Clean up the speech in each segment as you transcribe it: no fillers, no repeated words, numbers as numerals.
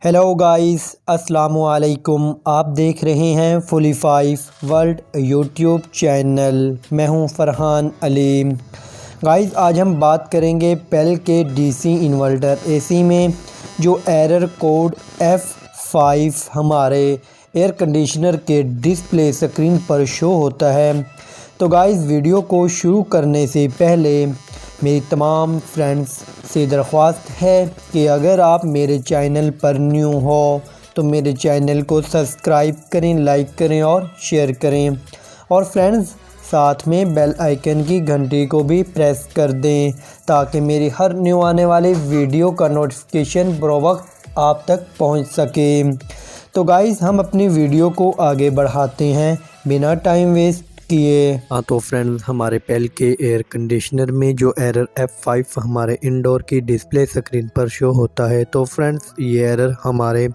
Hello guys, अस्सलाम वालेकुम। आप देख रहे हैं फुली5 वर्ल्ड यूट्यूब चैनल। मैं हूं फरहान अलीम। गाइस, आज हम बात करेंगे पेल के डीसी इन्वर्टर एसी में जो एरर कोड F5 हमारे एयर कंडीशनर के डिस्प्ले स्क्रीन पर शो होता है। तो गाइस, वीडियो को शुरू करने से पहले मेरी तमाम फ्रेंड्स से दरख्वास्त है कि अगर आप मेरे चैनल पर न्यू हो तो मेरे चैनल को सब्सक्राइब करें, लाइक करें और शेयर करें। और फ्रेंड्स, साथ में बेल आइकन की घंटी को भी प्रेस कर दें ताकि मेरी हर न्यू आने वाले वीडियो का नोटिफिकेशन बर वक्त आप तक पहुंच सके। तो गाइस, हम अपनी वीडियो को आगे बढ़ाते हैं बिना टाइम वेस्ट किए। तो फ्रेंड्स, हमारे पेल के एयर कंडीशनर में जो एरर F5 हमारे इंडोर की डिस्प्ले स्क्रीन पर शो होता है, तो फ्रेंड्स ये एरर हमारे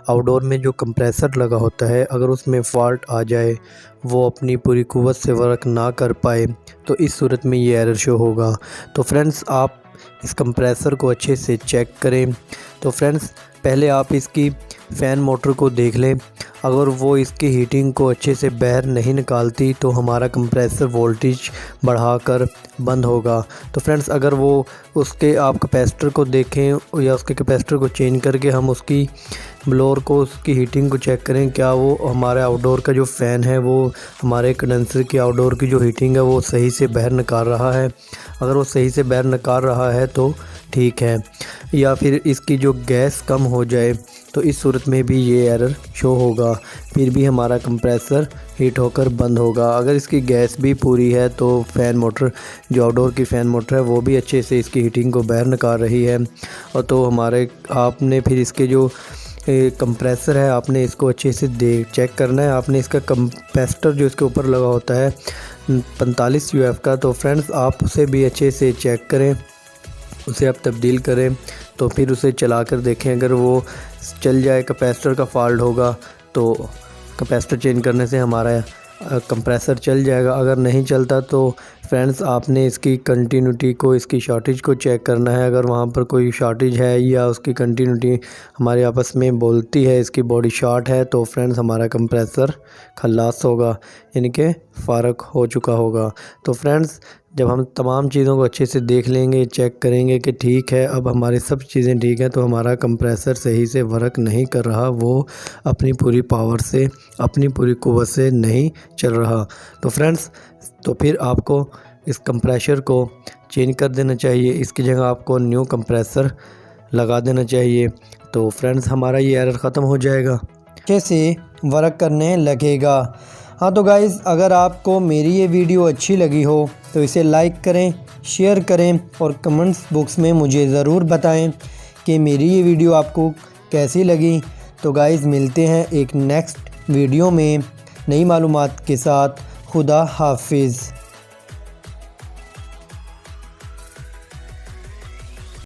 आउटडोर में जो कंप्रेसर लगा होता है, अगर उसमें फॉल्ट आ जाए, वो अपनी पूरी कुव्वत से वर्क ना कर पाए, तो इस सूरत में ये एरर शो होगा। तो फ्रेंड्स, आप इस कंप्रेसर को अच्छे से चेक करें। तो फ्रेंड्स, पहले आप इसकी फ़ैन मोटर को देख लें। अगर वो इसकी हीटिंग को अच्छे से बाहर नहीं निकालती तो हमारा कंप्रेसर वोल्टेज बढ़ाकर बंद होगा। तो फ्रेंड्स, अगर वो उसके आप कैपेसिटर को देखें या उसके कैपेसिटर को चेंज करके हम उसकी ब्लोअर को, उसकी हीटिंग को चेक करें, क्या वो हमारे आउटडोर का जो फ़ैन है वो हमारे कंडेंसर की आउटडोर की जो हीटिंग है वो सही से बाहर निकाल रहा है। अगर वो सही से बाहर निकाल रहा है तो ठीक है, या फिर इसकी जो गैस कम हो जाए तो इस सूरत में भी ये एरर शो होगा। फिर भी हमारा कंप्रेसर हीट होकर बंद होगा। अगर इसकी गैस भी पूरी है तो फ़ैन मोटर, जो आउटडोर की फ़ैन मोटर है, वो भी अच्छे से इसकी हीटिंग को बाहर निकाल रही है। और तो हमारे आपने फिर इसके जो कंप्रेसर है, आपने इसको अच्छे से चेक करना है। आपने इसका कैपेसिटर जो इसके ऊपर लगा होता है 45 UF का, तो फ्रेंड्स आप उसे भी अच्छे से चेक करें, उसे आप तब्दील करें। तो फिर उसे चला कर देखें, अगर वो चल जाए, कैपेसिटर का फॉल्ट होगा तो कैपेसिटर चेंज करने से हमारा कंप्रेसर चल जाएगा। अगर नहीं चलता तो फ्रेंड्स आपने इसकी कंटिन्यूटी को, इसकी शॉर्टेज को चेक करना है। अगर वहाँ पर कोई शॉर्टेज है या उसकी कंटिन्यूटी हमारे आपस में बोलती है इसकी बॉडी शॉर्ट है, तो फ्रेंड्स हमारा कंप्रेसर खल्लास होगा, यानी कि फ़ारक हो चुका होगा। तो फ्रेंड्स, जब हम तमाम चीज़ों को अच्छे से देख लेंगे, चेक करेंगे कि ठीक है, अब हमारी सब चीज़ें ठीक हैं, तो हमारा कंप्रेसर सही से वर्क नहीं कर रहा, वो अपनी पूरी पावर से, अपनी पूरी कुव्वत से नहीं चल रहा, तो फ्रेंड्स तो फिर आपको इस कंप्रेसर को चेंज कर देना चाहिए। इसकी जगह आपको न्यू कंप्रेसर लगा देना चाहिए। तो फ्रेंड्स, हमारा ये एरर ख़त्म हो जाएगा, अच्छे से वर्क करने लगेगा। हाँ, तो गाइज़, अगर आपको मेरी ये वीडियो अच्छी लगी हो तो इसे लाइक करें, शेयर करें और कमेंट्स बॉक्स में मुझे ज़रूर बताएं कि मेरी ये वीडियो आपको कैसी लगी। तो गाइज़, मिलते हैं एक नेक्स्ट वीडियो में नई मालूमात के साथ। खुदा हाफिज़।